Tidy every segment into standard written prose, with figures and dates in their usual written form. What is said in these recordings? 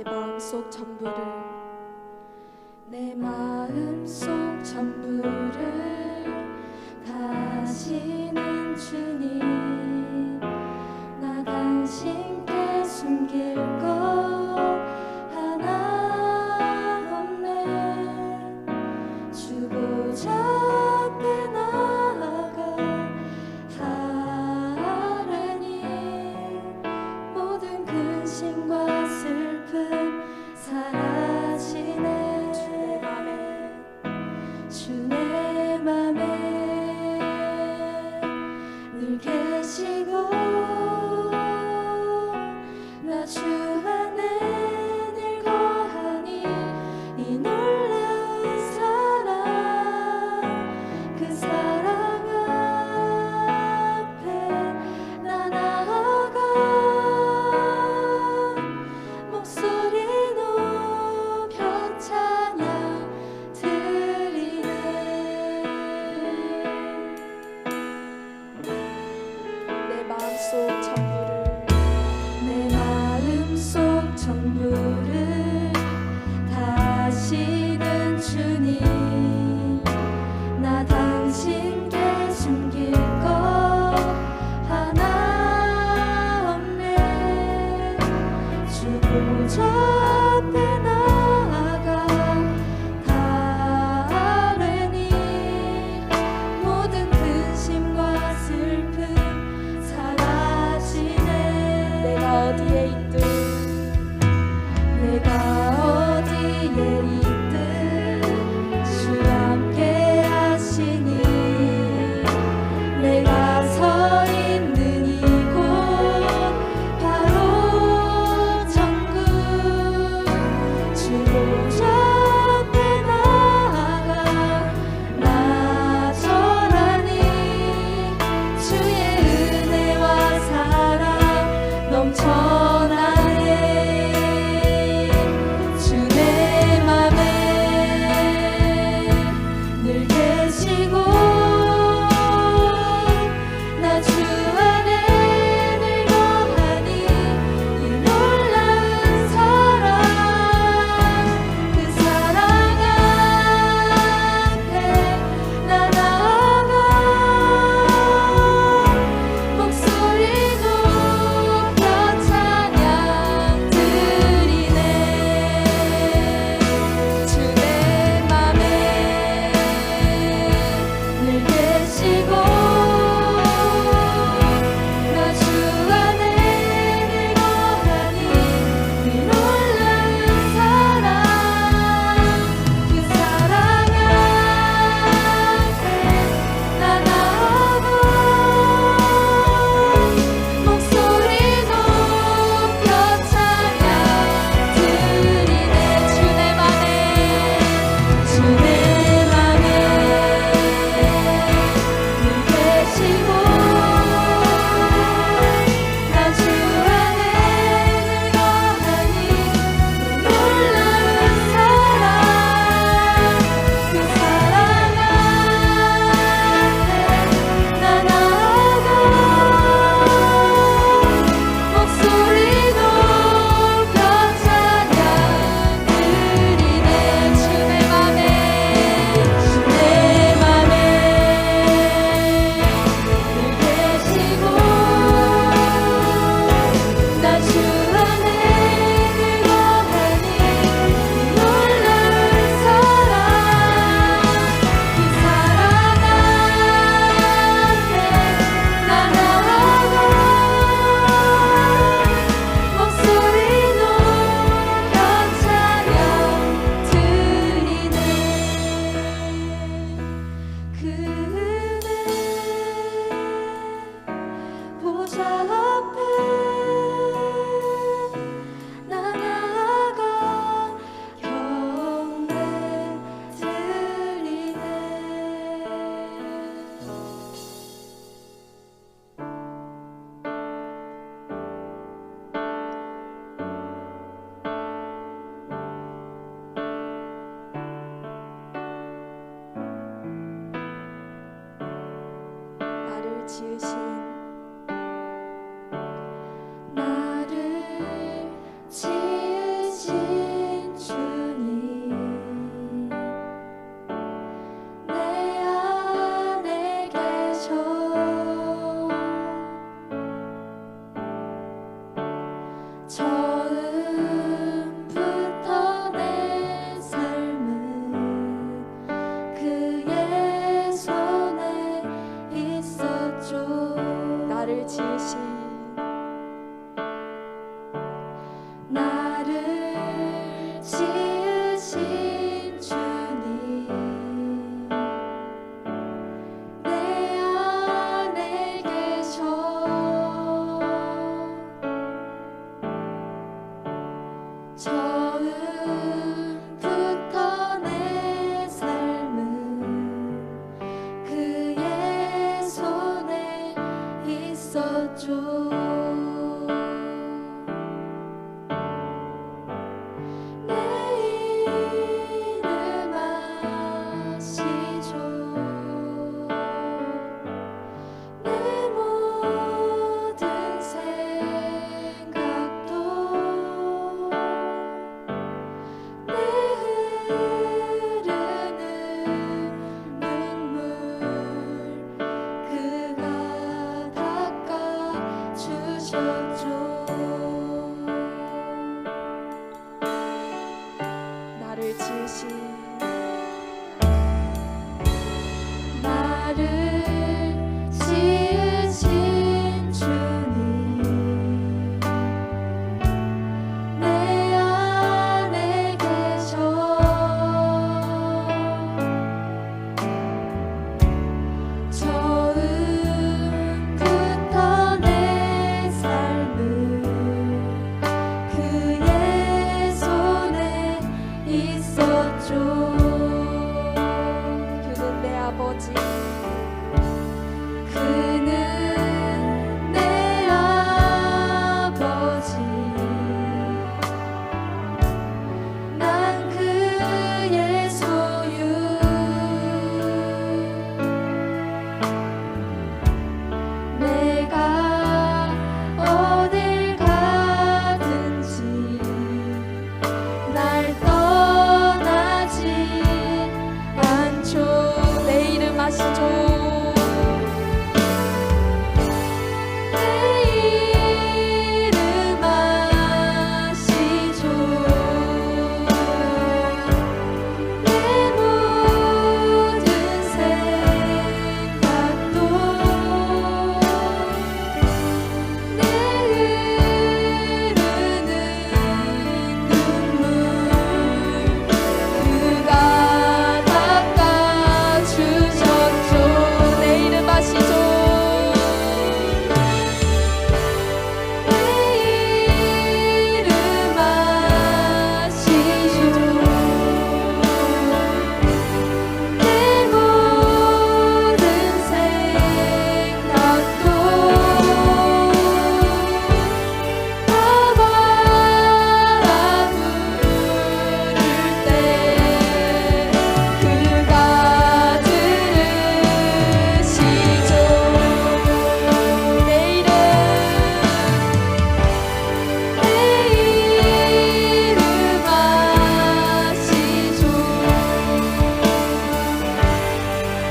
마음속 전부를 내 마음속 전부를 다시는 주님 나 당신께 숨길 것 하나 없네 주 보좌 앞에 나아가 하라니 모든 근심과 슬픔 사라지네 주 내 맘에 늘 계시고 나 주 안에 늘 거하니 이 놀라운 사랑 그 사랑 앞에 나 나아가 목소리 높여 찬양 드리네 내 마음속 전부를 내 마음속 전부를 다시는 주님 나 당신께 숨길 것 하나 없네 주 보좌 앞에 나아가 가려니 모든 근심과 슬픔 사라지네 내가 어디에 있든 주 함께 하시니 내가 서 있는 이곳 바로 천국 주 보좌 앞에 나아가 나절하니 주의 은혜와 사랑 넘쳐나네 주 내 맘에 늘 계시고 나 주 안에 늘 거하니 이 놀라운 사랑 그 사랑 앞에 나 나아가 목소리 높여 찬양 드리네 주 내 맘에 늘 계시고 나 주 안에 늘 거하니 이 놀라운 사랑 그 사랑 앞에 나 나아가 목소리 높여 찬양 드리네 주 내 맘에 늘 계시고 나 주 안에 늘 거하니 놀라운 사랑 그 사랑 앞에 나 나아가 목소리 높여 찬양 드리네 주 내 맘에 늘 계시고 나 주 안에 늘 거하니 이 놀라운 사랑 그 사랑 앞에 나 나아가 목소리 높여 찬양 드리네 그 은혜 보좌 앞에 나 나아가 경배 드리네 나를 지으신 지으신 나를 지으신 주님 내 안에 계셔 처음부터 내 삶은 그의 손에 있었죠. 내 이름 아시죠. 내 모든 생각도 내 흐르는 눈물 그가 닦아주셨죠. 나를 지으신 나를 지으신 주님 내 안에 계셔 처음부터 내 삶은 그의 손에 있었죠. 그는 내 아버지 그는 내 아버지 난 그의 소유 내가 어딜 가든지 날 떠나지 않죠. 내 이름 아시죠. 내 이름 아시죠. 내 모든 생각도 내 흐르는 눈물 그가 닦아주셨죠. 내 이름 아시죠. 내 이름 아시죠. 내 모든 생각도 아바라 부를 때 그가 들으시죠. 내 이름 아시죠.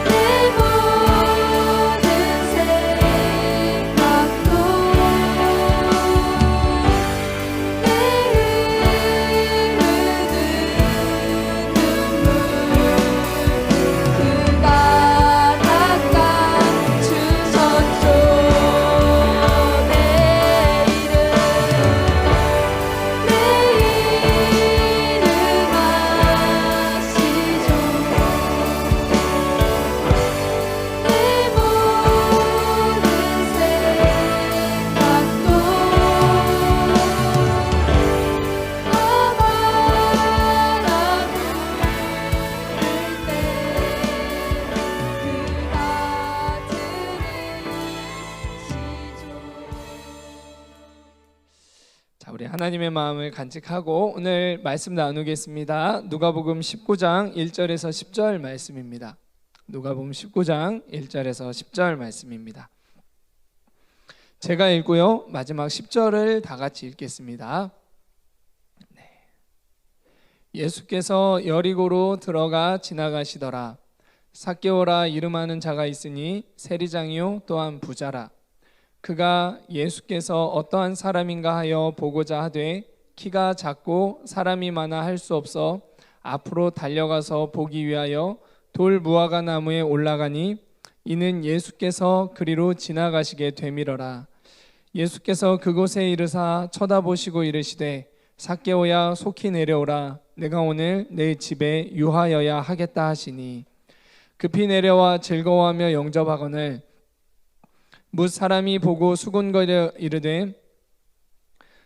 내 모든 생각도 내 흐르는 눈물 그가 닦아주셨죠. 내 이름 아시죠. 내 모든 생각도 아바라 부를 때 그가 들으시죠. 자, 우리 하나님의 마음을 간직하고 오늘 말씀 나누겠습니다. 누가복음 19장 1절에서 10절 말씀입니다. 누가복음 19장 1절에서 10절 말씀입니다. 제가 읽고요. 마지막 10절을 다 같이 읽겠습니다. 예수께서 여리고로 들어가 지나가시더라. 삭개오라 이름하는 자가 있으니 세리장이요 또한 부자라. 그가 예수께서 어떠한 사람인가 하여 보고자 하되 키가 작고 사람이 많아 할 수 없어 앞으로 달려가서 보기 위하여 돌 무화과 나무에 올라가니 이는 예수께서 그리로 지나가시게 되밀어라. 예수께서 그곳에 이르사 쳐다보시고 이르시되 삭개오야 속히 내려오라. 내가 오늘 내 집에 유하여야 하겠다 하시니 급히 내려와 즐거워하며 영접하거늘 뭇 사람이 보고 수군거려 이르되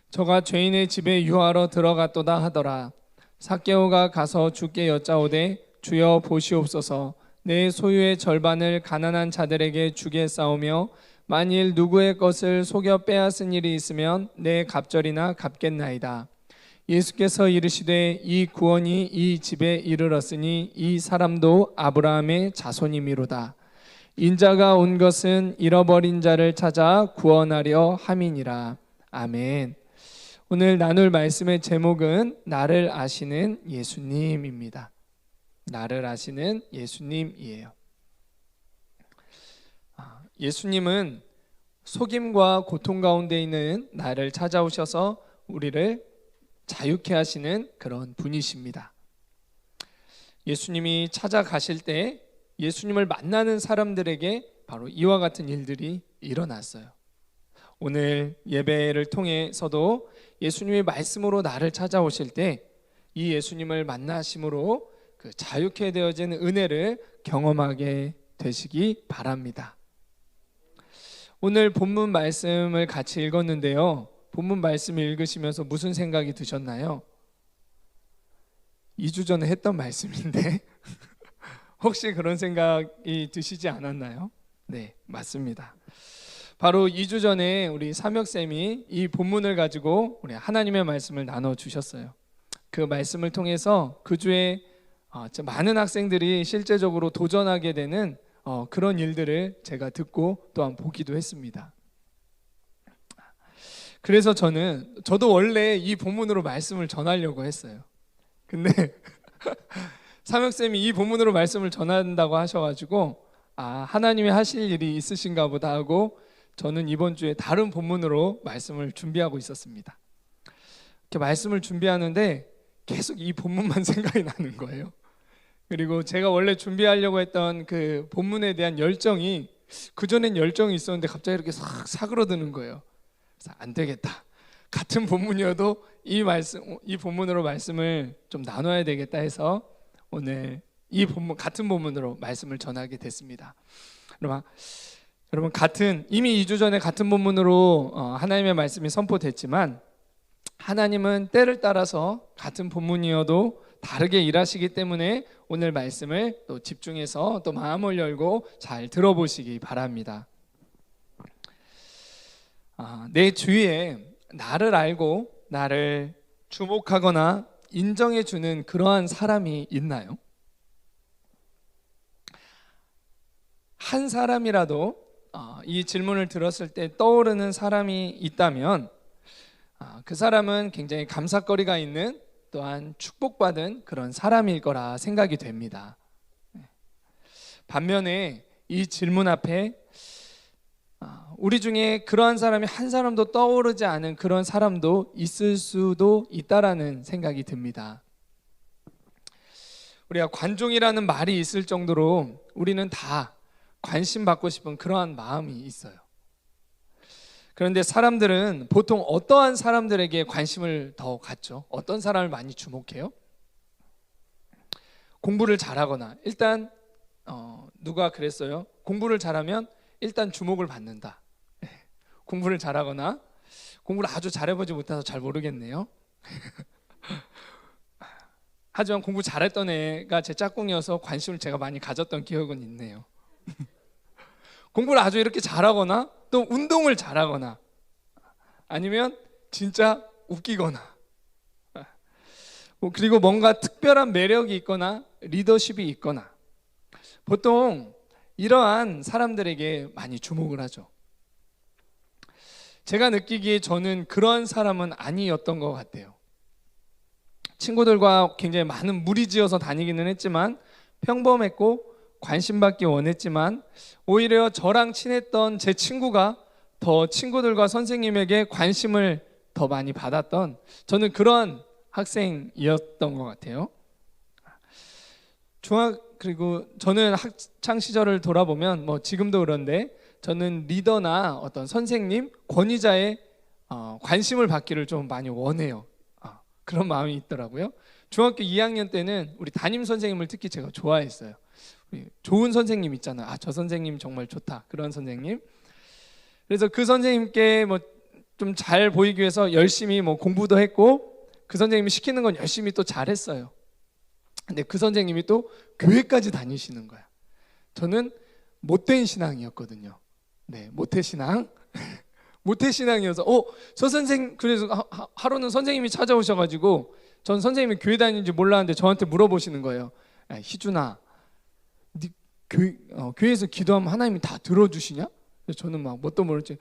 저가 죄인의 집에 유하러 들어갔도다 하더라. 삭개오가 가서 주께 여짜오되 주여 보시옵소서 내 소유의 절반을 가난한 자들에게 주겠사오며 만일 누구의 것을 속여 빼앗은 일이 있으면 내 갑절이나 갚겠나이다. 예수께서 이르시되 이 구원이 이 집에 이르렀으니 이 사람도 아브라함의 자손이미로다. 인자가 온 것은 잃어버린 자를 찾아 구원하려 함이니라. 아멘. 오늘 나눌 말씀의 제목은 나를 아시는 예수님입니다. 나를 아시는 예수님이에요. 예수님은 속임과 고통 가운데 있는 나를 찾아오셔서 우리를 자유케 하시는 그런 분이십니다. 예수님이 찾아가실 때 예수님을 만나는 사람들에게 바로 이와 같은 일들이 일어났어요. 오늘 예배를 통해서도 예수님이 말씀으로 나를 찾아오실 때 이 예수님을 만나심으로 그 자유케 되어진 은혜를 경험하게 되시기 바랍니다. 오늘 본문 말씀을 같이 읽었는데요. 본문 말씀을 읽으시면서 무슨 생각이 드셨나요? 2주 전에 했던 말씀인데 혹시 그런 생각이 드시지 않았나요? 네, 맞습니다. 바로 2주 전에 우리 삼혁쌤이 이 본문을 가지고 우리 하나님의 말씀을 나눠주셨어요. 그 말씀을 통해서 그 주에 많은 학생들이 실제적으로 도전하게 되는 그런 일들을 제가 듣고 또한 보기도 했습니다. 그래서 저도 원래 이 본문으로 말씀을 전하려고 했어요. 근데 삼혁쌤이 이 본문으로 말씀을 전한다고 하셔가지고 하나님이 하실 일이 있으신가 보다 하고 저는 이번 주에 다른 본문으로 말씀을 준비하고 있었습니다. 이렇게 말씀을 준비하는데 계속 이 본문만 생각이 나는 거예요. 그리고 제가 원래 준비하려고 했던 그 본문에 대한 열정이 그전엔 열정이 있었는데 갑자기 이렇게 싹 사그러드는 거예요. 그래서 안 되겠다. 같은 본문이어도 이 본문으로 말씀을 좀 나눠야 되겠다 해서 오늘 이 본문 같은 본문으로 말씀을 전하게 됐습니다. 여러분 이미 2주 전에 같은 본문으로 하나님의 말씀이 선포됐지만 하나님은 때를 따라서 같은 본문이어도 다르게 일하시기 때문에 오늘 말씀을 또 집중해서 또 마음을 열고 잘 들어보시기 바랍니다. 내 주위에 나를 알고 나를 주목하거나 인정해주는 그러한 사람이 있나요? 한 사람이라도 이 질문을 들었을 때 떠오르는 사람이 있다면 그 사람은 굉장히 감사거리가 있는 또한 축복받은 그런 사람일 거라 생각이 됩니다. 반면에 이 질문 앞에 우리 중에 그러한 사람이 한 사람도 떠오르지 않은 그런 사람도 있을 수도 있다라는 생각이 듭니다. 우리가 관종이라는 말이 있을 정도로 우리는 다 관심 받고 싶은 그러한 마음이 있어요. 그런데 사람들은 보통 어떠한 사람들에게 관심을 더 갖죠? 어떤 사람을 많이 주목해요? 공부를 잘하거나 일단 누가 그랬어요? 공부를 잘하면 일단 주목을 받는다. 공부를 잘하거나 공부를 아주 잘해보지 못해서 잘 모르겠네요. 하지만 공부 잘했던 애가 제 짝꿍이어서 관심을 제가 많이 가졌던 기억은 있네요. 공부를 아주 이렇게 잘하거나 또 운동을 잘하거나 아니면 진짜 웃기거나 그리고 뭔가 특별한 매력이 있거나 리더십이 있거나 보통 이러한 사람들에게 많이 주목을 하죠. 제가 느끼기에 저는 그런 사람은 아니었던 것 같아요. 친구들과 굉장히 많은 무리지어서 다니기는 했지만 평범했고 관심받기 원했지만 오히려 저랑 친했던 제 친구가 더 친구들과 선생님에게 관심을 더 많이 받았던 저는 그런 학생이었던 것 같아요. 그리고 저는 학창 시절을 돌아보면 뭐 지금도 그런데 저는 리더나 어떤 선생님, 권위자의 관심을 받기를 좀 많이 원해요. 그런 마음이 있더라고요. 중학교 2학년 때는 우리 담임 선생님을 특히 제가 좋아했어요. 좋은 선생님 있잖아요. 저 선생님 정말 좋다. 그런 선생님. 그래서 그 선생님께 뭐 좀 잘 보이기 위해서 열심히 뭐 공부도 했고 그 선생님이 시키는 건 열심히 또 잘했어요. 근데 그 선생님이 또 교회까지 다니시는 거야. 저는 못된 신앙이었거든요. 네, 모태 신앙. 모태 신앙이어서 저 선생 그래서 하루는 선생님이 찾아오셔가지고 전 선생님이 교회 다니는지 몰랐는데 저한테 물어보시는 거예요. 야, 희준아, 네 교회에서 기도하면 하나님이 다 들어주시냐? 그래서 저는 막 뭣도 모르지.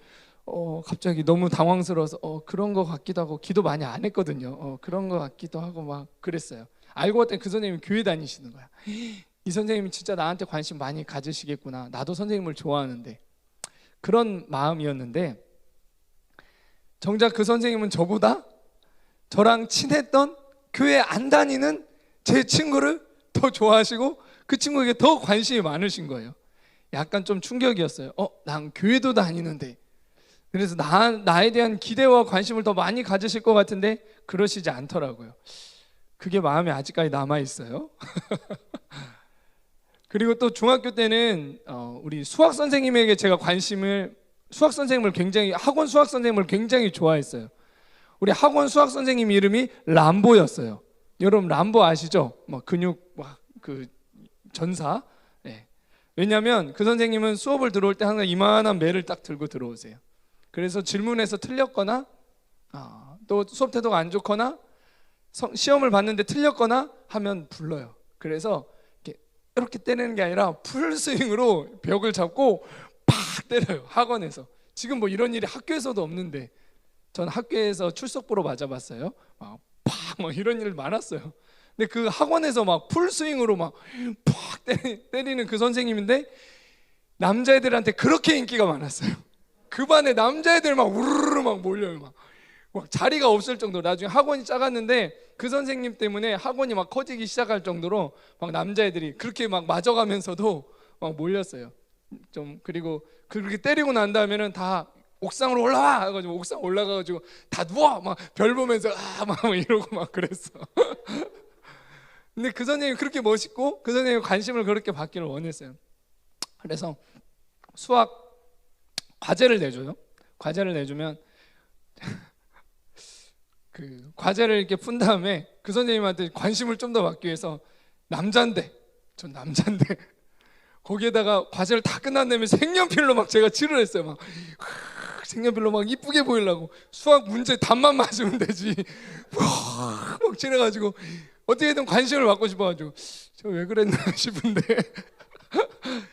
갑자기 너무 당황스러워서 그런 거 같기도 하고 기도 많이 안 했거든요. 그런 거 같기도 하고 막 그랬어요. 알고 봤더니 그 선생님이 교회 다니시는 거야. 이 선생님이 진짜 나한테 관심 많이 가지시겠구나. 나도 선생님을 좋아하는데 그런 마음이었는데 정작 그 선생님은 저보다 저랑 친했던 교회 안 다니는 제 친구를 더 좋아하시고 그 친구에게 더 관심이 많으신 거예요. 약간 좀 충격이었어요. 난 교회도 다니는데 그래서 나에 대한 기대와 관심을 더 많이 가지실 것 같은데 그러시지 않더라고요. 그게 마음에 아직까지 남아있어요. 그리고 또 중학교 때는 우리 수학 선생님에게 제가 수학 선생님을 학원 수학 선생님을 굉장히 좋아했어요. 우리 학원 수학 선생님 이름이 람보였어요. 여러분 람보 아시죠? 막 근육 그 전사. 네. 왜냐하면 그 선생님은 수업을 들어올 때 항상 이만한 매를 딱 들고 들어오세요. 그래서 질문에서 틀렸거나 또 수업 태도가 안 좋거나 시험을 봤는데 틀렸거나 하면 불러요. 그래서 이렇게 때리는 게 아니라 풀스윙으로 벽을 잡고 팍 때려요. 학원에서. 지금 뭐 이런 일이 학교에서도 없는데 전 학교에서 출석부로 맞아봤어요. 막 이런 일 많았어요. 근데 그 학원에서 막 풀스윙으로 막 팍 때리는 그 선생님인데 남자애들한테 그렇게 인기가 많았어요. 그 반에 남자애들 막 우르르 막 몰려요. 막 자리가 없을 정도로. 나중에 학원이 작았는데 그 선생님 때문에 학원이 막 커지기 시작할 정도로 막 남자애들이 그렇게 막 맞아가면서도 막 몰렸어요. 좀 그리고 그렇게 때리고 난 다음에는 다 옥상으로 올라와 해가지고 옥상 올라가가지고 다 누워 막 별 보면서 막 이러고 막 그랬어. 근데 그 선생님이 그렇게 멋있고 그 선생님이 관심을 그렇게 받기를 원했어요. 그래서 수학 과제를 내줘요. 과제를 내주면 그 과제를 이렇게 푼 다음에 그 선생님한테 관심을 좀 더 받기 위해서 전 남잔데 거기에다가 과제를 다 끝난 다음에 색연필로 막 제가 칠을 했어요. 막 색연필로 막 이쁘게 보이려고. 수학 문제 답만 맞으면 되지. 막 칠해가지고 어떻게든 관심을 받고 싶어가지고 저 왜 그랬나 싶은데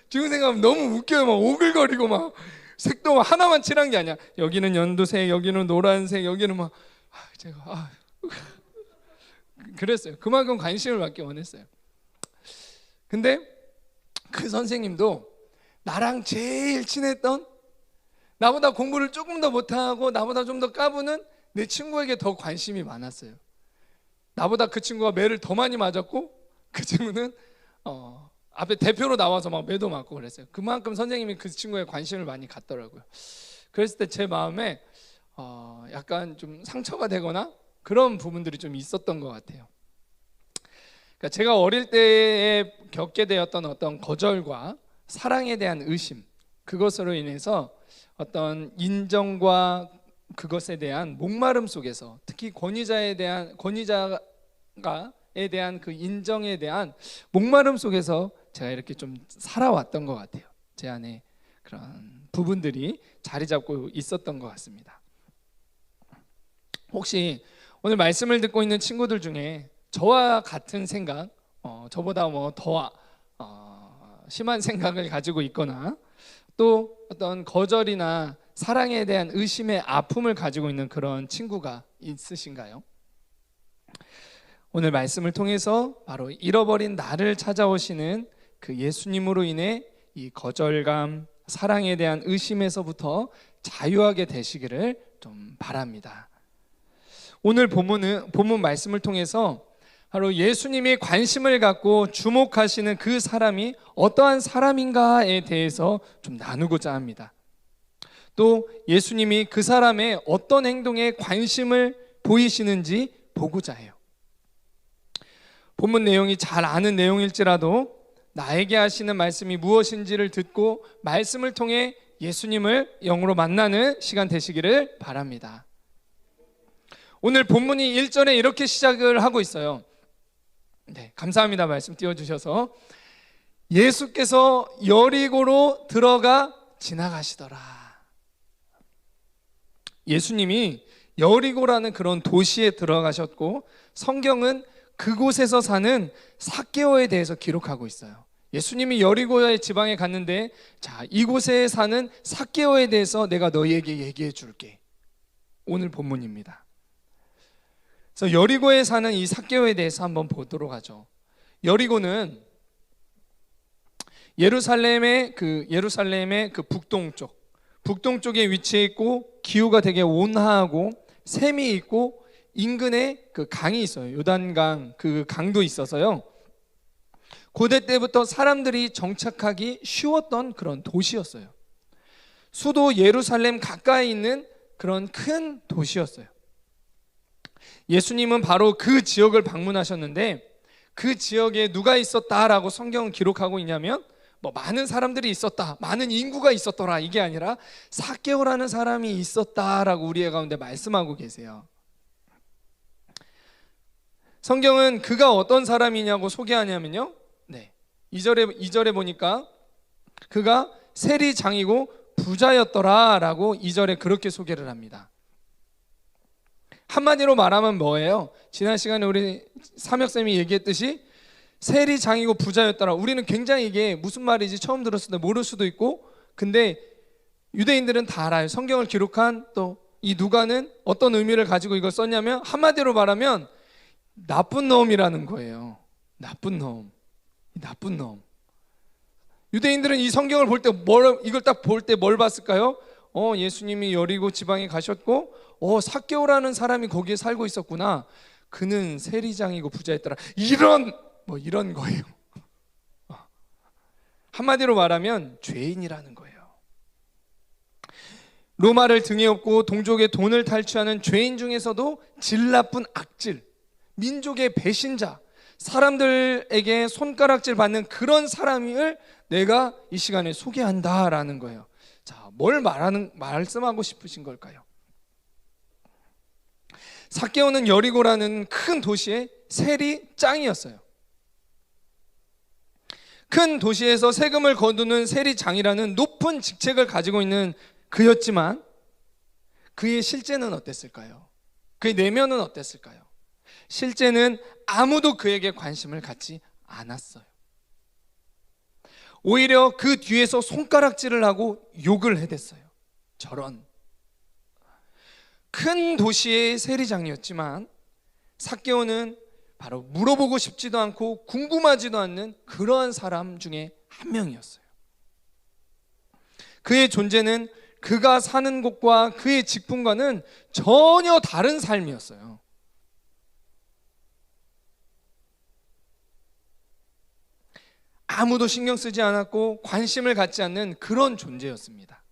지금 생각하면 너무 웃겨요. 막 오글거리고 막 색도 막 하나만 칠한 게 아니야. 여기는 연두색, 여기는 노란색, 여기는 막 제가 그랬어요. 그만큼 관심을 받기 원했어요. 근데 그 선생님도 나랑 제일 친했던 나보다 공부를 조금 더 못하고 나보다 좀 더 까부는 내 친구에게 더 관심이 많았어요. 나보다 그 친구가 매를 더 많이 맞았고 그 친구는 앞에 대표로 나와서 막 매도 맞고 그랬어요. 그만큼 선생님이 그 친구에 관심을 많이 갖더라고요. 그랬을 때 제 마음에 약간 좀 상처가 되거나 그런 부분들이 좀 있었던 것 같아요. 그러니까 제가 어릴 때에 겪게 되었던 어떤 거절과 사랑에 대한 의심, 그것으로 인해서 어떤 인정과 그것에 대한 목마름 속에서 특히 권위자에 대한 그 인정에 대한 목마름 속에서 제가 이렇게 좀 살아왔던 것 같아요. 제 안에 그런 부분들이 자리 잡고 있었던 것 같습니다. 혹시 오늘 말씀을 듣고 있는 친구들 중에 저와 같은 생각, 저보다 뭐 더 심한 생각을 가지고 있거나 또 어떤 거절이나 사랑에 대한 의심의 아픔을 가지고 있는 그런 친구가 있으신가요? 오늘 말씀을 통해서 바로 잃어버린 나를 찾아오시는 그 예수님으로 인해 이 거절감, 사랑에 대한 의심에서부터 자유하게 되시기를 좀 바랍니다. 오늘 본문 말씀을 통해서 바로 예수님이 관심을 갖고 주목하시는 그 사람이 어떠한 사람인가에 대해서 좀 나누고자 합니다. 또 예수님이 그 사람의 어떤 행동에 관심을 보이시는지 보고자 해요. 본문 내용이 잘 아는 내용일지라도 나에게 하시는 말씀이 무엇인지를 듣고 말씀을 통해 예수님을 영으로 만나는 시간 되시기를 바랍니다. 오늘 본문이 1절에 이렇게 시작을 하고 있어요. 네, 감사합니다. 말씀 띄워주셔서. 예수께서 여리고로 들어가 지나가시더라. 예수님이 여리고라는 그런 도시에 들어가셨고, 성경은 그곳에서 사는 삭개오에 대해서 기록하고 있어요. 예수님이 여리고의 지방에 갔는데, 자, 이곳에 사는 삭개오에 대해서 내가 너희에게 얘기해 줄게. 오늘 본문입니다. 그래서 여리고에 사는 이 삭개오에 대해서 한번 보도록 하죠. 여리고는 예루살렘의 그 북동쪽에 위치해 있고, 기후가 되게 온화하고 샘이 있고 인근에 그 강이 있어요. 요단강, 그 강도 있어서요. 고대 때부터 사람들이 정착하기 쉬웠던 그런 도시였어요. 수도 예루살렘 가까이 있는 그런 큰 도시였어요. 예수님은 바로 그 지역을 방문하셨는데, 그 지역에 누가 있었다라고 성경은 기록하고 있냐면, 뭐 많은 사람들이 있었다, 많은 인구가 있었더라, 이게 아니라 삭개오라는 사람이 있었다라고 우리의 가운데 말씀하고 계세요. 성경은 그가 어떤 사람이냐고 소개하냐면요, 네, 2절에 보니까 그가 세리장이고 부자였더라라고 2절에 그렇게 소개를 합니다. 한마디로 말하면 뭐예요? 지난 시간에 우리 삼혁쌤이 얘기했듯이 세리장이고 부자였더라. 우리는 굉장히 이게 무슨 말인지 처음 들었을 때 모를 수도 있고, 근데 유대인들은 다 알아요. 성경을 기록한 또 이 누가는 어떤 의미를 가지고 이걸 썼냐면, 한마디로 말하면 나쁜 놈이라는 거예요. 나쁜 놈. 나쁜 놈. 유대인들은 이 성경을 볼 때 이걸 딱 볼 때 뭘 봤을까요? 예수님이 여리고 지방에 가셨고, 삭개오라는 사람이 거기에 살고 있었구나. 그는 세리장이고 부자였더라. 이런 거예요. 한마디로 말하면 죄인이라는 거예요. 로마를 등에 업고 동족의 돈을 탈취하는 죄인 중에서도 질 나쁜 악질, 민족의 배신자, 사람들에게 손가락질 받는 그런 사람을 내가 이 시간에 소개한다라는 거예요. 자, 뭘 말씀하고 싶으신 걸까요? 삭개오는 여리고라는 큰 도시의 세리장이었어요. 큰 도시에서 세금을 거두는 세리장이라는 높은 직책을 가지고 있는 그였지만, 그의 실제는 어땠을까요? 그의 내면은 어땠을까요? 실제는 아무도 그에게 관심을 갖지 않았어요. 오히려 그 뒤에서 손가락질을 하고 욕을 해댔어요. 저런. 큰 도시의 세리장이었지만 삭개오는 바로 물어보고 싶지도 않고 궁금하지도 않는 그러한 사람 중에 한 명이었어요. 그의 존재는 그가 사는 곳과 그의 직분과는 전혀 다른 삶이었어요. 아무도 신경 쓰지 않았고 관심을 갖지 않는 그런 존재였습니다.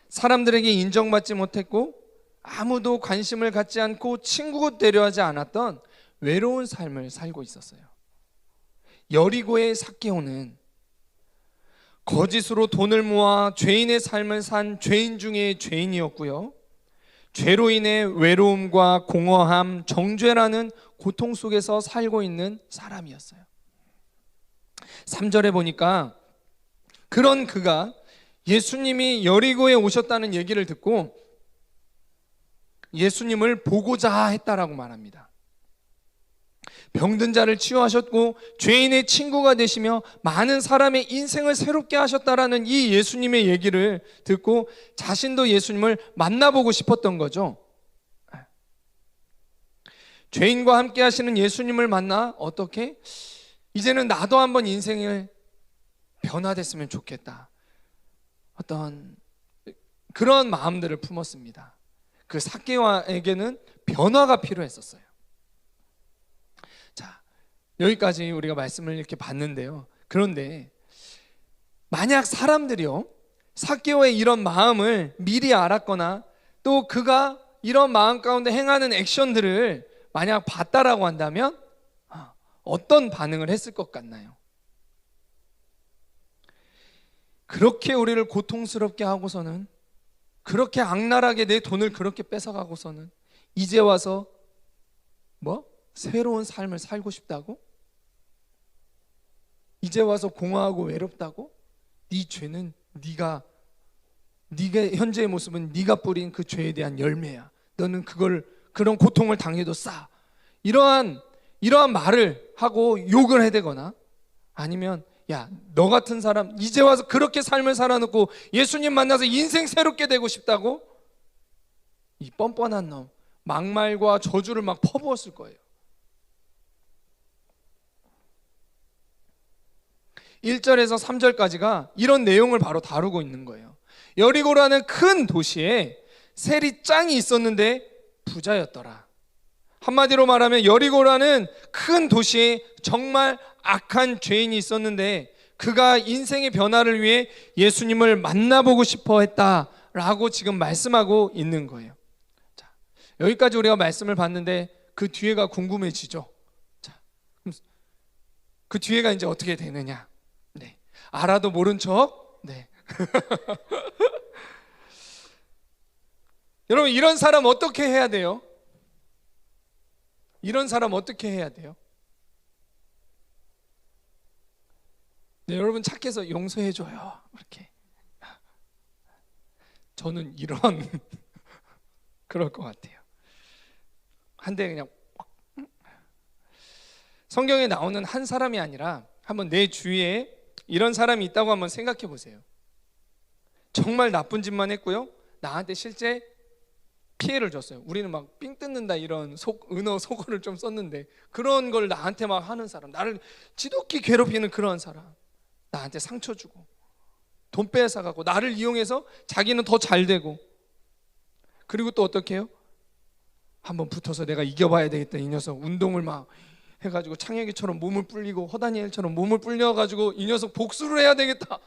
사람들에게 인정받지 못했고 아무도 관심을 갖지 않고 친구 되려하지 않았던 외로운 삶을 살고 있었어요. 여리고의 삭개오는 거짓으로 돈을 모아 죄인의 삶을 산 죄인 중에 죄인이었고요, 죄로 인해 외로움과 공허함, 정죄라는 고통 속에서 살고 있는 사람이었어요. 3절에 보니까 그런 그가 예수님이 여리고에 오셨다는 얘기를 듣고 예수님을 보고자 했다라고 말합니다. 병든 자를 치유하셨고 죄인의 친구가 되시며 많은 사람의 인생을 새롭게 하셨다라는 이 예수님의 얘기를 듣고 자신도 예수님을 만나보고 싶었던 거죠. 죄인과 함께 하시는 예수님을 만나 어떻게? 이제는 나도 한번 인생을 변화됐으면 좋겠다, 어떤 그런 마음들을 품었습니다. 그 삭개오에게는 변화가 필요했었어요. 여기까지 우리가 말씀을 이렇게 봤는데요. 그런데 만약 사람들이요, 삭개오의 이런 마음을 미리 알았거나 또 그가 이런 마음 가운데 행하는 액션들을 만약 봤다라고 한다면 어떤 반응을 했을 것 같나요? 그렇게 우리를 고통스럽게 하고서는, 그렇게 악랄하게 내 돈을 그렇게 뺏어가고서는 이제 와서 새로운 삶을 살고 싶다고? 이제 와서 공허하고 외롭다고? 네 죄는 네가 현재의 모습은 네가 뿌린 그 죄에 대한 열매야. 너는 그런 고통을 당해도 싸. 이러한 말을 하고 욕을 해대거나, 아니면 야, 너 같은 사람 이제 와서 그렇게 삶을 살아놓고 예수님 만나서 인생 새롭게 되고 싶다고? 이 뻔뻔한 놈, 막말과 저주를 막 퍼부었을 거예요. 1절에서 3절까지가 이런 내용을 바로 다루고 있는 거예요. 여리고라는 큰 도시에 세리짱이 있었는데 부자였더라. 한마디로 말하면 여리고라는 큰 도시에 정말 악한 죄인이 있었는데 그가 인생의 변화를 위해 예수님을 만나보고 싶어 했다라고 지금 말씀하고 있는 거예요. 자, 여기까지 우리가 말씀을 봤는데 그 뒤에가 궁금해지죠. 자, 그 뒤에가 이제 어떻게 되느냐? 네, 알아도 모른 척. 네. 여러분, 이런 사람 어떻게 해야 돼요? 이런 사람 어떻게 해야 돼요? 네, 여러분 착해서 용서해줘요. 이렇게. 저는 이런 그럴 것 같아요. 한 대 그냥. 성경에 나오는 한 사람이 아니라 한번 내 주위에 이런 사람이 있다고 한번 생각해 보세요. 정말 나쁜 짓만 했고요, 나한테 실제 피해를 줬어요. 우리는 막 삥 뜯는다 이런 은어 속어를 좀 썼는데, 그런 걸 나한테 막 하는 사람, 나를 지독히 괴롭히는 그런 사람, 나한테 상처 주고 돈 빼앗아가고 나를 이용해서 자기는 더 잘 되고, 그리고 또 어떻게 해요? 한번 붙어서 내가 이겨봐야 되겠다, 이 녀석 운동을 막 해가지고 창혁이처럼 몸을 불리고 허다니엘처럼 몸을 불려가지고 이 녀석 복수를 해야 되겠다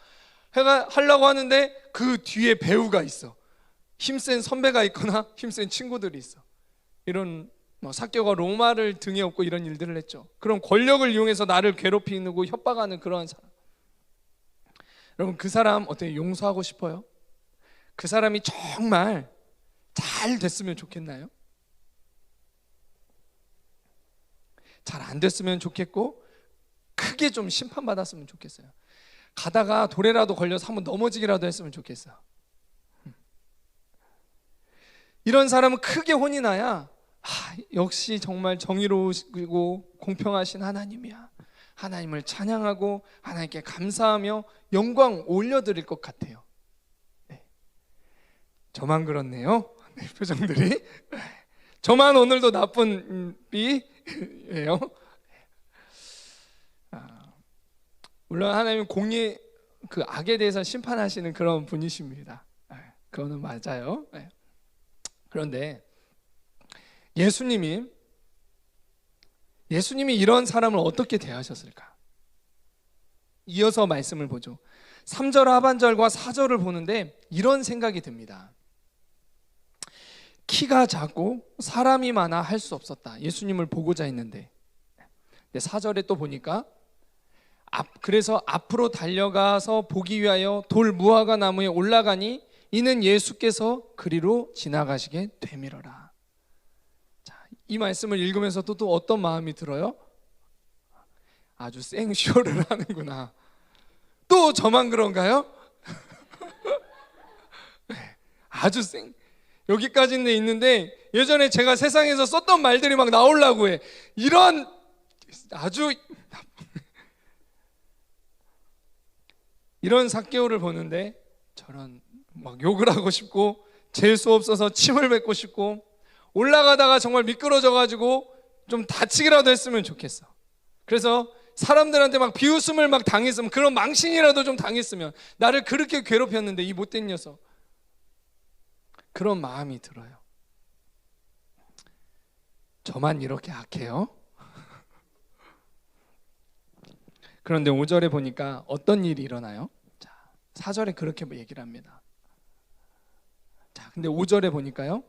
하려고 하는데 그 뒤에 배우가 있어. 힘센 선배가 있거나 힘센 친구들이 있어. 이런 삭개오가 로마를 등에 업고 이런 일들을 했죠. 그런 권력을 이용해서 나를 괴롭히고 협박하는 그러한 사람. 여러분, 그 사람 어떻게 용서하고 싶어요? 그 사람이 정말 잘 됐으면 좋겠나요? 잘 안 됐으면 좋겠고 크게 좀 심판받았으면 좋겠어요. 가다가 돌에라도 걸려서 한번 넘어지기라도 했으면 좋겠어. 이런 사람은 크게 혼이 나야 역시 정말 정의로우시고 공평하신 하나님이야, 하나님을 찬양하고 하나님께 감사하며 영광 올려드릴 것 같아요. 네. 저만 그렇네요. 네, 표정들이. 저만 오늘도 나쁜 삐예요. 물론 하나님은 공의 그 악에 대해서 심판하시는 그런 분이십니다. 그거는 맞아요. 그런데 예수님이 이런 사람을 어떻게 대하셨을까? 이어서 말씀을 보죠. 3절 하반절과 4절을 보는데 이런 생각이 듭니다. 키가 작고 사람이 많아 할 수 없었다. 예수님을 보고자 했는데. 4절에 또 보니까 그래서 앞으로 달려가서 보기 위하여 돌 무화과 나무에 올라가니 이는 예수께서 그리로 지나가시게 되밀어라. 자, 이 말씀을 읽으면서 또 어떤 마음이 들어요? 아주 생쇼를 하는구나. 또 저만 그런가요? 아주 여기까지는 있는데 예전에 제가 세상에서 썼던 말들이 막 나오려고 해. 이런 아주 이런 삭개오를 보는데 저런 막 욕을 하고 싶고 재수 없어서 침을 뱉고 싶고 올라가다가 정말 미끄러져가지고 좀 다치기라도 했으면 좋겠어. 그래서 사람들한테 막 비웃음을 막 당했으면, 그런 망신이라도 좀 당했으면, 나를 그렇게 괴롭혔는데 이 못된 녀석, 그런 마음이 들어요. 저만 이렇게 악해요? 그런데 5절에 보니까 어떤 일이 일어나요? 자, 4절에 그렇게 얘기를 합니다. 자, 근데 5절에 보니까요,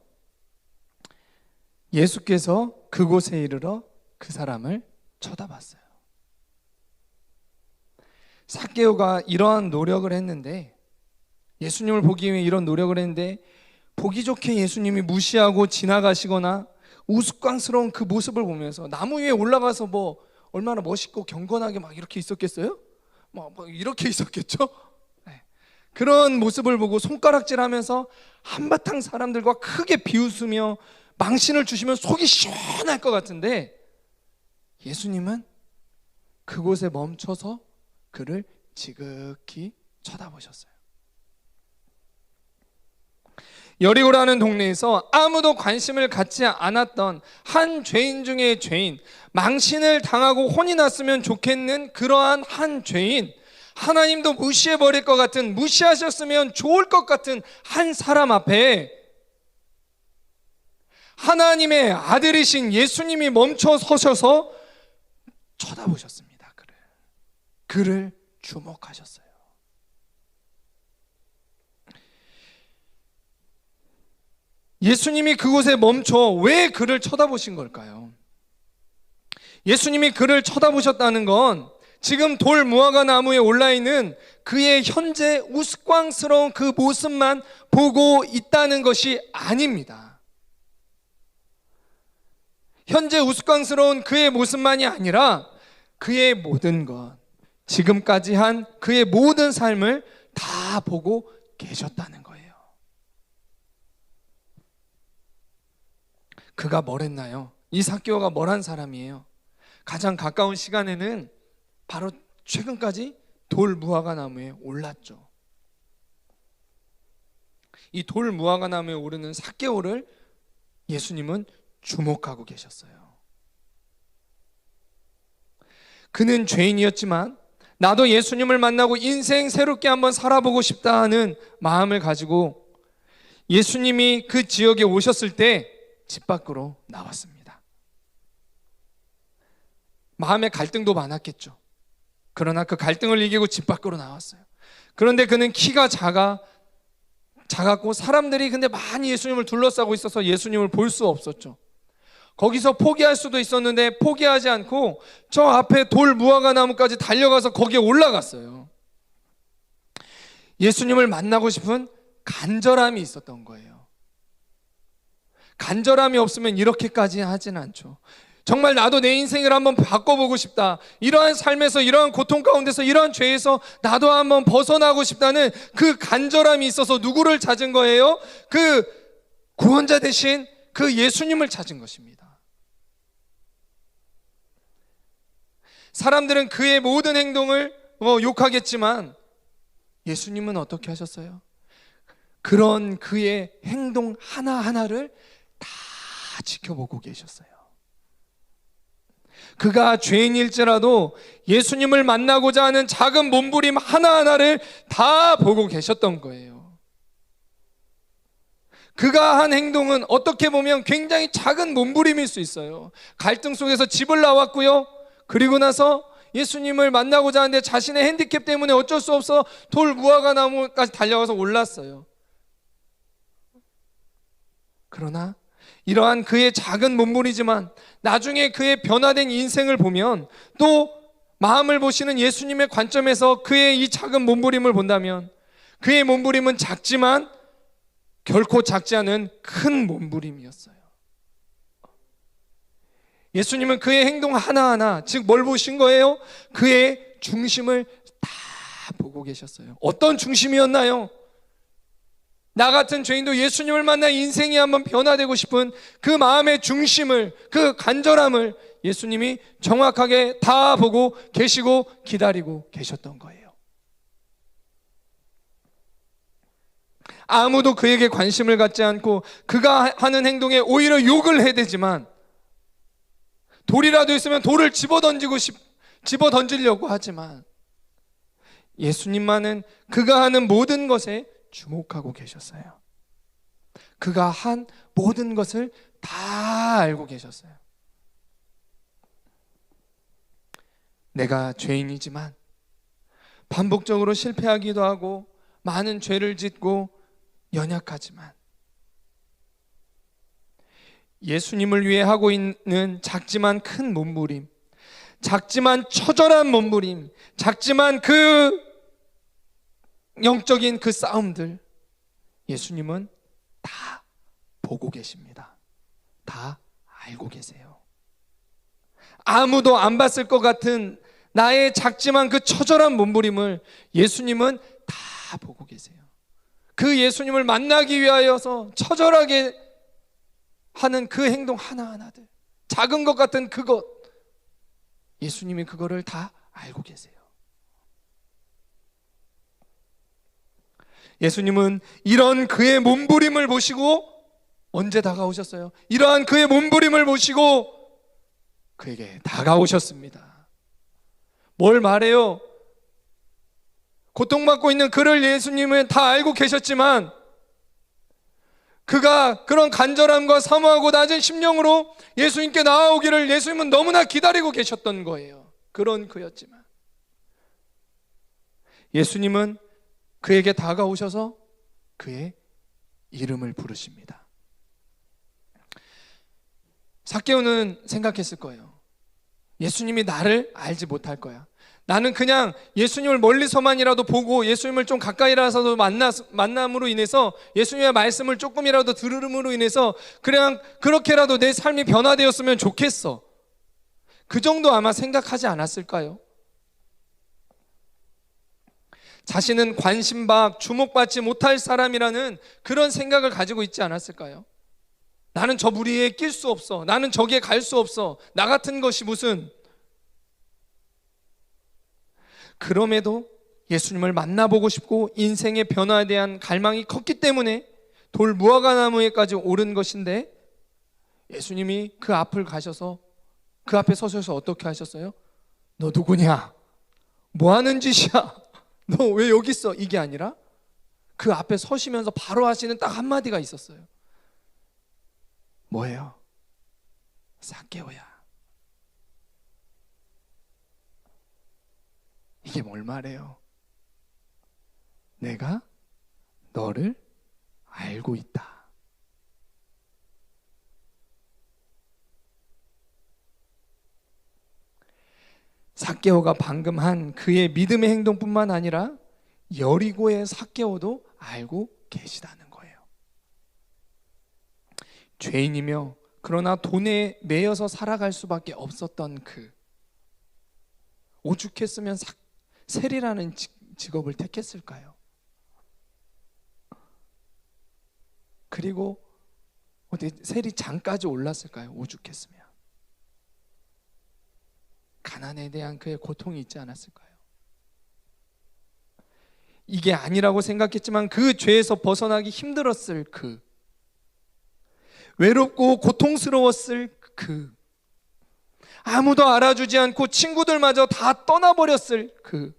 예수께서 그곳에 이르러 그 사람을 쳐다봤어요. 삭개오가 이러한 노력을 했는데, 예수님을 보기 위해 이런 노력을 했는데, 보기 좋게 예수님이 무시하고 지나가시거나 우스꽝스러운 그 모습을 보면서, 나무 위에 올라가서 뭐 얼마나 멋있고 경건하게 막 이렇게 있었겠어요? 뭐 이렇게 있었겠죠? 네. 그런 모습을 보고 손가락질하면서 한바탕 사람들과 크게 비웃으며 망신을 주시면 속이 시원할 것 같은데, 예수님은 그곳에 멈춰서 그를 지극히 쳐다보셨어요. 여리고라는 동네에서 아무도 관심을 갖지 않았던 한 죄인 중에 죄인, 망신을 당하고 혼이 났으면 좋겠는 그러한 한 죄인, 하나님도 무시해버릴 것 같은, 무시하셨으면 좋을 것 같은 한 사람 앞에 하나님의 아들이신 예수님이 멈춰 서셔서 쳐다보셨습니다. 그를 주목하셨어요. 예수님이 그곳에 멈춰 왜 그를 쳐다보신 걸까요? 예수님이 그를 쳐다보셨다는 건 지금 돌 무화과 나무에 올라있는 그의 현재 우스꽝스러운 그 모습만 보고 있다는 것이 아닙니다. 현재 우스꽝스러운 그의 모습만이 아니라 그의 모든 것, 지금까지 한 그의 모든 삶을 다 보고 계셨다는 거예요. 그가 뭘 했나요? 이 삭개오가 뭘 한 사람이에요? 가장 가까운 시간에는 바로 최근까지 돌 무화과 나무에 올랐죠. 이 돌 무화과 나무에 오르는 삭개오를 예수님은 주목하고 계셨어요. 그는 죄인이었지만 나도 예수님을 만나고 인생 새롭게 한번 살아보고 싶다 하는 마음을 가지고 예수님이 그 지역에 오셨을 때 집 밖으로 나왔습니다. 마음의 갈등도 많았겠죠. 그러나 그 갈등을 이기고 집 밖으로 나왔어요. 그런데 그는 키가 작았고 사람들이 근데 많이 예수님을 둘러싸고 있어서 예수님을 볼 수 없었죠. 거기서 포기할 수도 있었는데 포기하지 않고 저 앞에 돌 무화과 나무까지 달려가서 거기에 올라갔어요. 예수님을 만나고 싶은 간절함이 있었던 거예요. 간절함이 없으면 이렇게까지 하진 않죠. 정말 나도 내 인생을 한번 바꿔보고 싶다, 이러한 삶에서, 이러한 고통 가운데서, 이러한 죄에서 나도 한번 벗어나고 싶다는 그 간절함이 있어서 누구를 찾은 거예요? 그 구원자 대신 그 예수님을 찾은 것입니다. 사람들은 그의 모든 행동을 욕하겠지만 예수님은 어떻게 하셨어요? 그런 그의 행동 하나하나를 다 지켜보고 계셨어요. 그가 죄인일지라도 예수님을 만나고자 하는 작은 몸부림 하나하나를 다 보고 계셨던 거예요. 그가 한 행동은 어떻게 보면 굉장히 작은 몸부림일 수 있어요. 갈등 속에서 집을 나왔고요, 그리고 나서 예수님을 만나고자 하는데 자신의 핸디캡 때문에 어쩔 수 없어 돌 무화과 나무까지 달려가서 올랐어요. 그러나 이러한 그의 작은 몸부림이지만 나중에 그의 변화된 인생을 보면, 또 마음을 보시는 예수님의 관점에서 그의 이 작은 몸부림을 본다면 그의 몸부림은 작지만 결코 작지 않은 큰 몸부림이었어요. 예수님은 그의 행동 하나하나, 즉 뭘 보신 거예요? 그의 중심을 다 보고 계셨어요. 어떤 중심이었나요? 나 같은 죄인도 예수님을 만나 인생이 한번 변화되고 싶은 그 마음의 중심을, 그 간절함을 예수님이 정확하게 다 보고 계시고 기다리고 계셨던 거예요. 아무도 그에게 관심을 갖지 않고 그가 하는 행동에 오히려 욕을 해대지만, 돌이라도 있으면 돌을 집어 던지려고 하지만 예수님만은 그가 하는 모든 것에 주목하고 계셨어요. 그가 한 모든 것을 다 알고 계셨어요. 내가 죄인이지만 반복적으로 실패하기도 하고 많은 죄를 짓고 연약하지만 예수님을 위해 하고 있는 작지만 큰 몸부림, 작지만 처절한 몸부림, 작지만 그 영적인 그 싸움들, 예수님은 다 보고 계십니다. 다 알고 계세요. 아무도 안 봤을 것 같은 나의 작지만 그 처절한 몸부림을 예수님은 다 보고 계세요. 그 예수님을 만나기 위하여서 처절하게 하는 그 행동 하나하나들, 작은 것 같은 그것, 예수님이 그거를 다 알고 계세요. 예수님은 이런 그의 몸부림을 보시고 언제 다가오셨어요? 이러한 그의 몸부림을 보시고 그에게 다가오셨습니다. 뭘 말해요? 고통받고 있는 그를 예수님은 다 알고 계셨지만 그가 그런 간절함과 사모하고 낮은 심령으로 예수님께 나아오기를 예수님은 너무나 기다리고 계셨던 거예요. 그런 그였지만 예수님은 그에게 다가오셔서 그의 이름을 부르십니다. 삭개오는 생각했을 거예요. 예수님이 나를 알지 못할 거야. 나는 그냥 예수님을 멀리서만이라도 보고 예수님을 좀 가까이라서도 만남으로 인해서 예수님의 말씀을 조금이라도 들음으로 인해서 그냥 그렇게라도 내 삶이 변화되었으면 좋겠어. 그 정도 아마 생각하지 않았을까요? 자신은 관심받, 주목받지 못할 사람이라는 그런 생각을 가지고 있지 않았을까요? 나는 저 무리에 낄 수 없어. 나는 저기에 갈 수 없어. 나 같은 것이 무슨. 그럼에도 예수님을 만나보고 싶고 인생의 변화에 대한 갈망이 컸기 때문에 돌 무화과나무에까지 오른 것인데 예수님이 그 앞을 가셔서 그 앞에 서셔서 어떻게 하셨어요? 너 누구냐? 뭐 하는 짓이야? 너 왜 여기 있어? 이게 아니라 그 앞에 서시면서 바로 하시는 딱 한마디가 있었어요. 뭐예요? 삭개오야. 이게 뭘 말해요? 내가 너를 알고 있다. 삭개오가 방금 한 그의 믿음의 행동뿐만 아니라 여리고의 삭개오도 알고 계시다는 거예요. 죄인이며 그러나 돈에 매여서 살아갈 수밖에 없었던 그, 오죽했으면 세리라는 직업을 택했을까요? 그리고 어떻게 세리장까지 올랐을까요? 오죽했으면. 가난에 대한 그의 고통이 있지 않았을까요? 이게 아니라고 생각했지만 그 죄에서 벗어나기 힘들었을 그, 외롭고 고통스러웠을 그, 아무도 알아주지 않고 친구들마저 다 떠나버렸을 그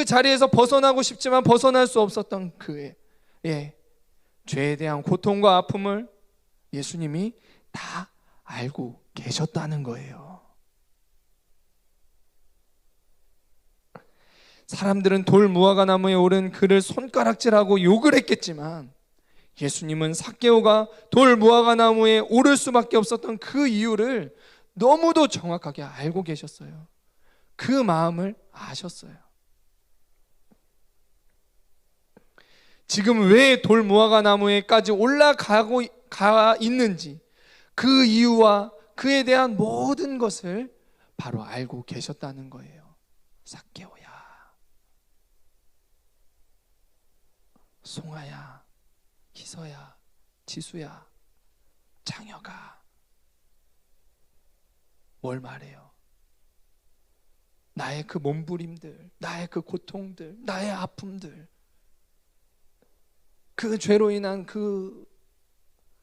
자리에서 벗어나고 싶지만 벗어날 수 없었던 그의 죄에 대한 고통과 아픔을 예수님이 다 알고 계셨다는 거예요. 사람들은 돌 무화과나무에 오른 그를 손가락질하고 욕을 했겠지만 예수님은 삭개오가 돌 무화과나무에 오를 수밖에 없었던 그 이유를 너무도 정확하게 알고 계셨어요. 그 마음을 아셨어요. 지금 왜 돌 무화과나무에까지 올라가고 있는지 그 이유와 그에 대한 모든 것을 바로 알고 계셨다는 거예요. 삭개오야, 송아야, 희서야, 지수야, 장여가, 뭘 말해요? 나의 그 몸부림들, 나의 그 고통들, 나의 아픔들, 그 죄로 인한 그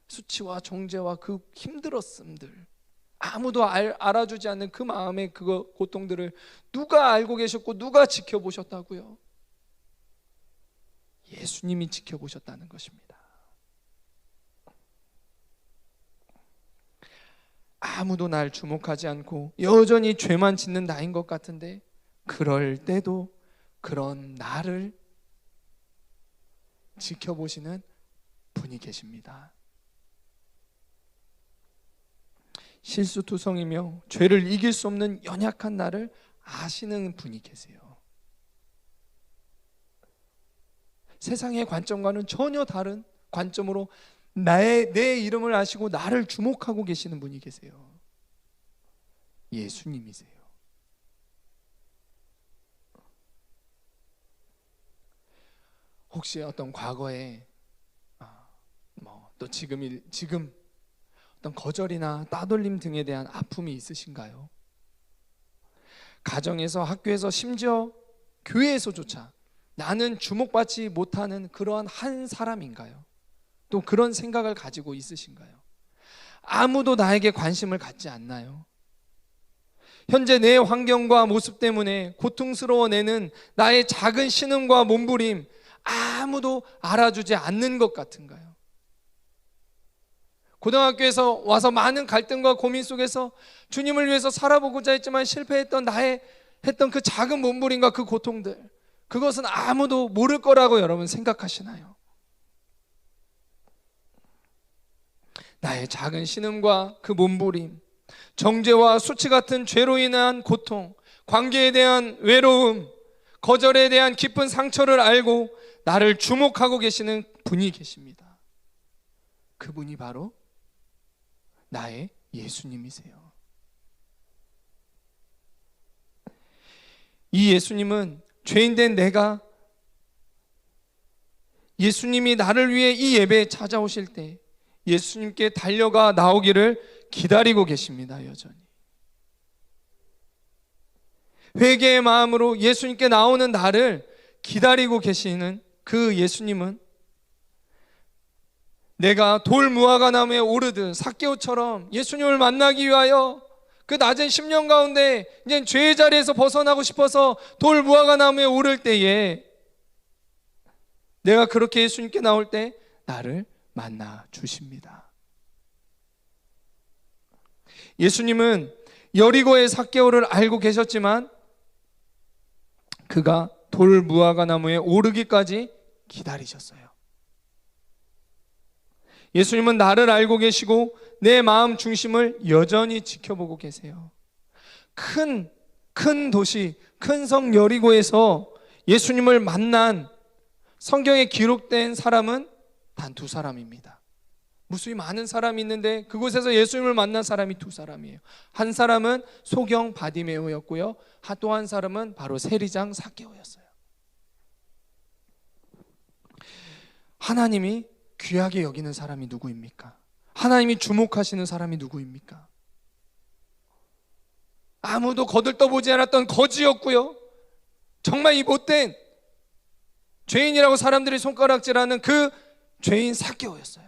수치와 정죄와 그 힘들었음들, 아무도 알아주지 않는 그 마음의 그 고통들을 누가 알고 계셨고 누가 지켜보셨다고요? 예수님이 지켜보셨다는 것입니다. 아무도 날 주목하지 않고 여전히 죄만 짓는 나인 것 같은데, 그럴 때도 그런 나를 지켜보시는 분이 계십니다. 실수투성이며 죄를 이길 수 없는 연약한 나를 아시는 분이 계세요. 세상의 관점과는 전혀 다른 관점으로 내 이름을 아시고 나를 주목하고 계시는 분이 계세요. 예수님이세요. 혹시 어떤 과거에 또 지금 어떤 거절이나 따돌림 등에 대한 아픔이 있으신가요? 가정에서, 학교에서, 심지어 교회에서조차 나는 주목받지 못하는 그러한 한 사람인가요? 또 그런 생각을 가지고 있으신가요? 아무도 나에게 관심을 갖지 않나요? 현재 내 환경과 모습 때문에 고통스러워내는 나의 작은 신음과 몸부림, 아무도 알아주지 않는 것 같은가요? 고등학교에서 와서 많은 갈등과 고민 속에서 주님을 위해서 살아보고자 했지만 실패했던 나의 했던 그 작은 몸부림과 그 고통들, 그것은 아무도 모를 거라고 여러분 생각하시나요? 나의 작은 신음과 그 몸부림, 정죄와 수치 같은 죄로 인한 고통, 관계에 대한 외로움, 거절에 대한 깊은 상처를 알고 나를 주목하고 계시는 분이 계십니다. 그분이 바로 나의 예수님이세요. 이 예수님은 죄인된 내가 예수님이 나를 위해 이 예배에 찾아오실 때 예수님께 달려가 나오기를 기다리고 계십니다. 여전히 회개의 마음으로 예수님께 나오는 나를 기다리고 계시는 그 예수님은 내가 돌 무화과 나무에 오르듯 삭개오처럼 예수님을 만나기 위하여 그 낮은 심령 가운데 이제 죄의 자리에서 벗어나고 싶어서 돌 무화과 나무에 오를 때에 내가 그렇게 예수님께 나올 때 나를 만나 주십니다. 예수님은 여리고의 삭개오를 알고 계셨지만 그가 돌 무화과 나무에 오르기까지 기다리셨어요. 예수님은 나를 알고 계시고 내 마음 중심을 여전히 지켜보고 계세요. 큰 도시, 큰 성 여리고에서 예수님을 만난 성경에 기록된 사람은 단 2사람입니다. 무수히 많은 사람이 있는데 그곳에서 예수님을 만난 사람이 2사람이에요. 한 사람은 소경 바디메오였고요, 또 한 사람은 바로 세리장 삭개오였어요. 하나님이 귀하게 여기는 사람이 누구입니까? 하나님이 주목하시는 사람이 누구입니까? 아무도 거들떠보지 않았던 거지였고요, 정말 이 못된 죄인이라고 사람들이 손가락질하는 그 죄인 삭개오였어요.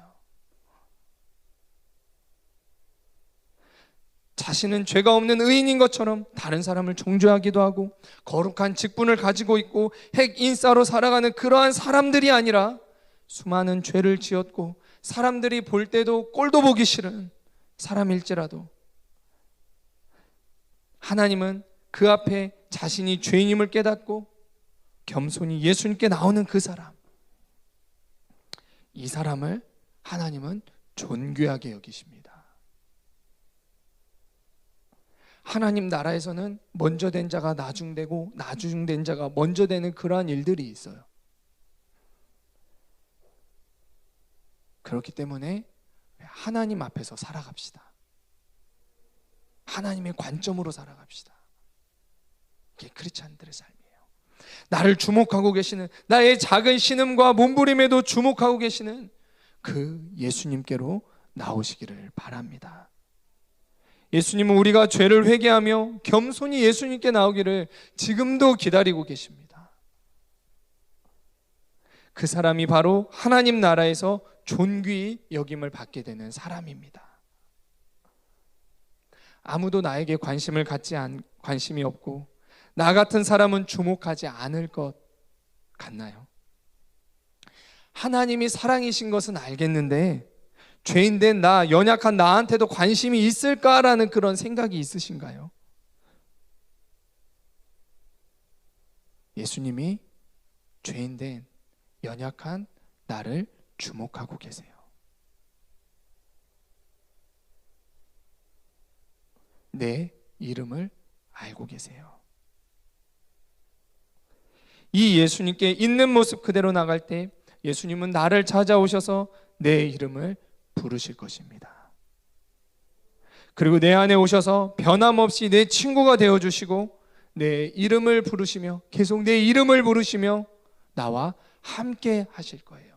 자신은 죄가 없는 의인인 것처럼 다른 사람을 정죄하기도 하고 거룩한 직분을 가지고 있고 핵인싸로 살아가는 그러한 사람들이 아니라 수많은 죄를 지었고 사람들이 볼 때도 꼴도 보기 싫은 사람일지라도 하나님은 그 앞에 자신이 죄인임을 깨닫고 겸손히 예수님께 나오는 그 사람, 이 사람을 하나님은 존귀하게 여기십니다. 하나님 나라에서는 먼저 된 자가 나중되고 나중된 자가 먼저 되는 그러한 일들이 있어요. 그렇기 때문에 하나님 앞에서 살아갑시다. 하나님의 관점으로 살아갑시다. 이게 크리스찬들의 삶이에요. 나를 주목하고 계시는, 나의 작은 신음과 몸부림에도 주목하고 계시는 그 예수님께로 나오시기를 바랍니다. 예수님은 우리가 죄를 회개하며 겸손히 예수님께 나오기를 지금도 기다리고 계십니다. 그 사람이 바로 하나님 나라에서 존귀히 여김을 받게 되는 사람입니다. 아무도 나에게 관심이 없고 나 같은 사람은 주목하지 않을 것 같나요? 하나님이 사랑이신 것은 알겠는데 죄인된 나, 연약한 나한테도 관심이 있을까라는 그런 생각이 있으신가요? 예수님이 죄인된 연약한 나를 주목하고 계세요. 내 이름을 알고 계세요. 이 예수님께 있는 모습 그대로 나갈 때 예수님은 나를 찾아오셔서 내 이름을 부르실 것입니다. 그리고 내 안에 오셔서 변함없이 내 친구가 되어주시고 내 이름을 부르시며 계속 내 이름을 부르시며 나와 함께 하실 거예요.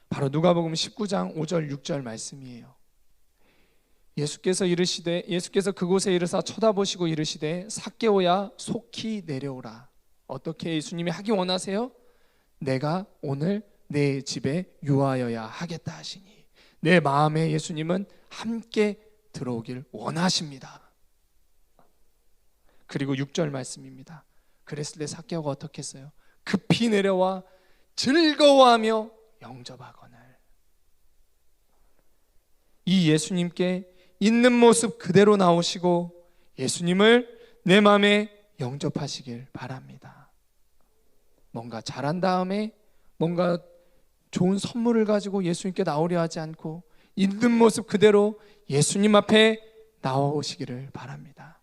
바로 누가복음 19장 5절 6절 말씀이에요. 예수께서 그곳에 이르사 쳐다보시고 이르시되 삭개오야 속히 내려오라. 어떻게 예수님이 하기 원하세요? 내가 오늘 내 집에 유하여야 하겠다 하시니 내 마음에 예수님은 함께 들어오길 원하십니다. 그리고 6절 말씀입니다. 그랬을 때 삭개오가 어떻게 했어요? 급히 내려와 즐거워하며 영접하거늘. 이 예수님께 있는 모습 그대로 나오시고 예수님을 내 마음에 영접하시길 바랍니다. 뭔가 잘한 다음에 뭔가 좋은 선물을 가지고 예수님께 나오려 하지 않고 있는 모습 그대로 예수님 앞에 나오시기를 바랍니다.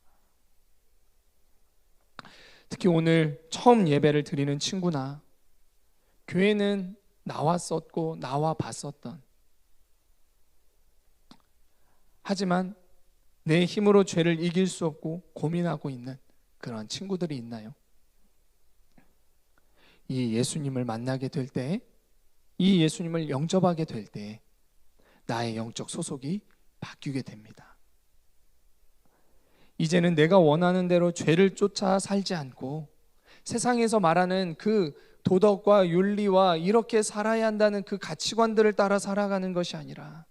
특히 오늘 처음 예배를 드리는 친구나 교회는 나왔었고 나와 봤었던, 하지만 내 힘으로 죄를 이길 수 없고 고민하고 있는 그런 친구들이 있나요? 이 예수님을 만나게 될 때, 이 예수님을 영접하게 될 때 나의 영적 소속이 바뀌게 됩니다. 이제는 내가 원하는 대로 죄를 쫓아 살지 않고 세상에서 말하는 그 도덕과 윤리와 이렇게 살아야 한다는 그 가치관들을 따라 살아가는 것이 아니라,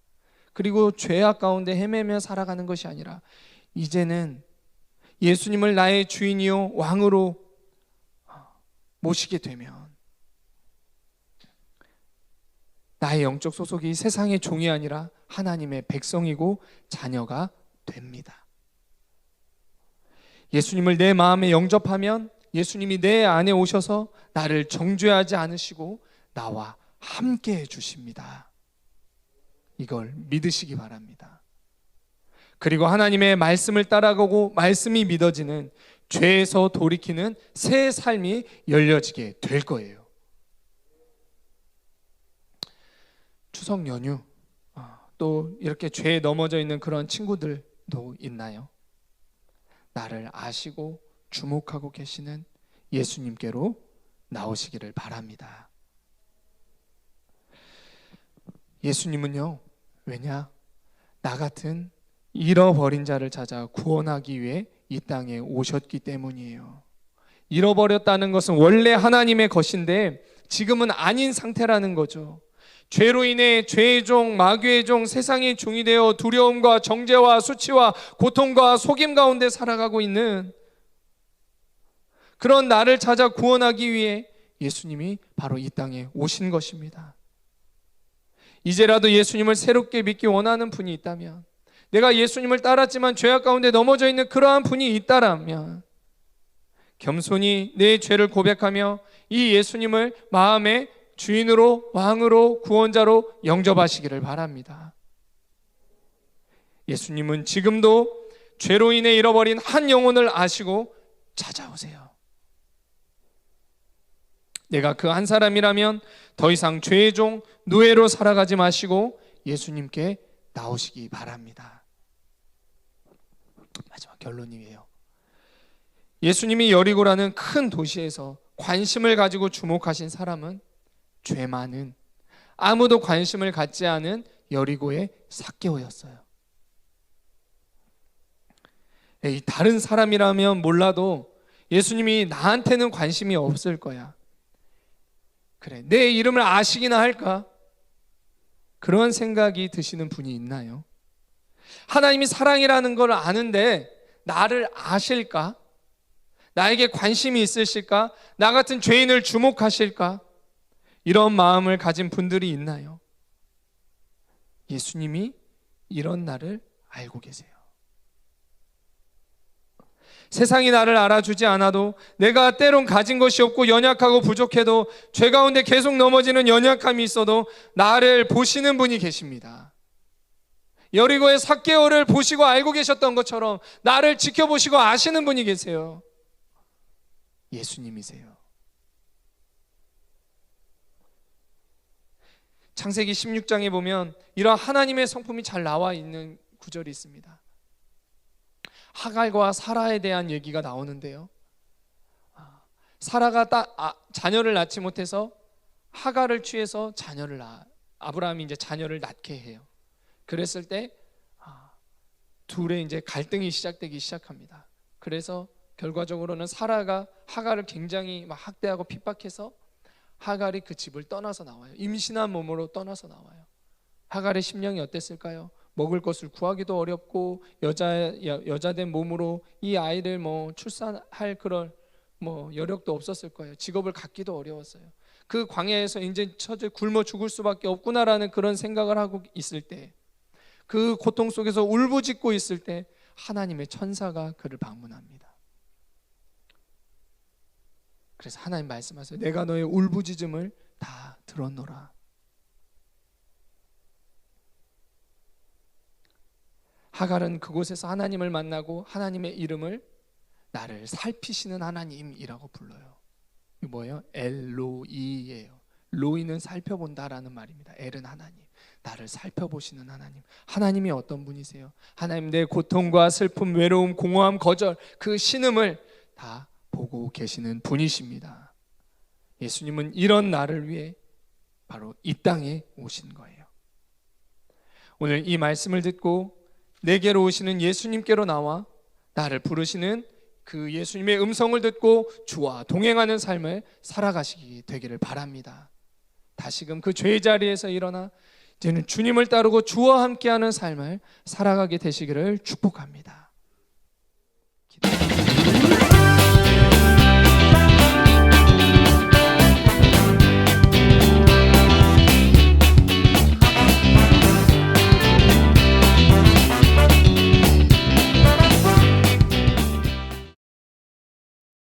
그리고 죄악 가운데 헤매며 살아가는 것이 아니라 이제는 예수님을 나의 주인이요 왕으로 모시게 되면 나의 영적 소속이 세상의 종이 아니라 하나님의 백성이고 자녀가 됩니다. 예수님을 내 마음에 영접하면 예수님이 내 안에 오셔서 나를 정죄하지 않으시고 나와 함께 해주십니다. 이걸 믿으시기 바랍니다. 그리고 하나님의 말씀을 따라가고 말씀이 믿어지는 죄에서 돌이키는 새 삶이 열려지게 될 거예요. 추석 연휴 또 이렇게 죄에 넘어져 있는 그런 친구들도 있나요? 나를 아시고 주목하고 계시는 예수님께로 나오시기를 바랍니다. 예수님은요, 왜냐? 나 같은 잃어버린 자를 찾아 구원하기 위해 이 땅에 오셨기 때문이에요. 잃어버렸다는 것은 원래 하나님의 것인데 지금은 아닌 상태라는 거죠. 죄로 인해 죄의 종, 마귀의 종, 세상의 종이 되어 두려움과 정죄와 수치와 고통과 속임 가운데 살아가고 있는 그런 나를 찾아 구원하기 위해 예수님이 바로 이 땅에 오신 것입니다. 이제라도 예수님을 새롭게 믿기 원하는 분이 있다면, 내가 예수님을 따랐지만 죄악 가운데 넘어져 있는 그러한 분이 있다라면 겸손히 내 죄를 고백하며 이 예수님을 마음의 주인으로, 왕으로, 구원자로 영접하시기를 바랍니다. 예수님은 지금도 죄로 인해 잃어버린 한 영혼을 아시고 찾아오세요. 내가 그 한 사람이라면 더 이상 죄의 종, 노예로 살아가지 마시고 예수님께 나오시기 바랍니다. 마지막 결론이에요. 예수님이 여리고라는 큰 도시에서 관심을 가지고 주목하신 사람은 죄 많은, 아무도 관심을 갖지 않은 여리고의 삭개오였어요. 다른 사람이라면 몰라도 예수님이 나한테는 관심이 없을 거야. 그래, 내 이름을 아시기나 할까? 그런 생각이 드시는 분이 있나요? 하나님이 사랑이라는 걸 아는데 나를 아실까? 나에게 관심이 있으실까? 나 같은 죄인을 주목하실까? 이런 마음을 가진 분들이 있나요? 예수님이 이런 나를 알고 계세요. 세상이 나를 알아주지 않아도, 내가 때론 가진 것이 없고 연약하고 부족해도, 죄 가운데 계속 넘어지는 연약함이 있어도 나를 보시는 분이 계십니다. 여리고의 삭개오를 보시고 알고 계셨던 것처럼 나를 지켜보시고 아시는 분이 계세요. 예수님이세요. 창세기 16장에 보면 이런 하나님의 성품이 잘 나와 있는 구절이 있습니다. 하갈과 사라에 대한 얘기가 나오는데요. 사라가 자녀를 낳지 못해서 하갈을 취해서 아브라함이 이제 자녀를 낳게 해요. 그랬을 때 둘의 이제 갈등이 시작되기 시작합니다. 그래서 결과적으로는 사라가 하갈을 굉장히 막 학대하고 핍박해서 하갈이 그 집을 떠나서 나와요. 임신한 몸으로 떠나서 나와요. 하갈의 심령이 어땠을까요? 먹을 것을 구하기도 어렵고 여자된 몸으로 이 아이를 출산할 그럴 여력도 없었을 거예요. 직업을 갖기도 어려웠어요. 그 광야에서 이제 처제 굶어 죽을 수밖에 없구나라는 그런 생각을 하고 있을 때, 그 고통 속에서 울부짖고 있을 때 하나님의 천사가 그를 방문합니다. 그래서 하나님 말씀하세요. 내가 너의 울부짖음을 다 들었노라. 하갈은 그곳에서 하나님을 만나고 하나님의 이름을 나를 살피시는 하나님이라고 불러요. 이게 뭐예요? 엘로이예요. 로이는 살펴본다라는 말입니다. 엘은 하나님, 나를 살펴보시는 하나님. 하나님이 어떤 분이세요? 하나님, 내 고통과 슬픔, 외로움, 공허함, 거절, 그 신음을 다 보고 계시는 분이십니다. 예수님은 이런 나를 위해 바로 이 땅에 오신 거예요. 오늘 이 말씀을 듣고 내게로 오시는 예수님께로 나와 나를 부르시는 그 예수님의 음성을 듣고 주와 동행하는 삶을 살아가시기 되기를 바랍니다. 다시금 그 죄의 자리에서 일어나 이제는 주님을 따르고 주와 함께하는 삶을 살아가게 되시기를 축복합니다. 기도합니다.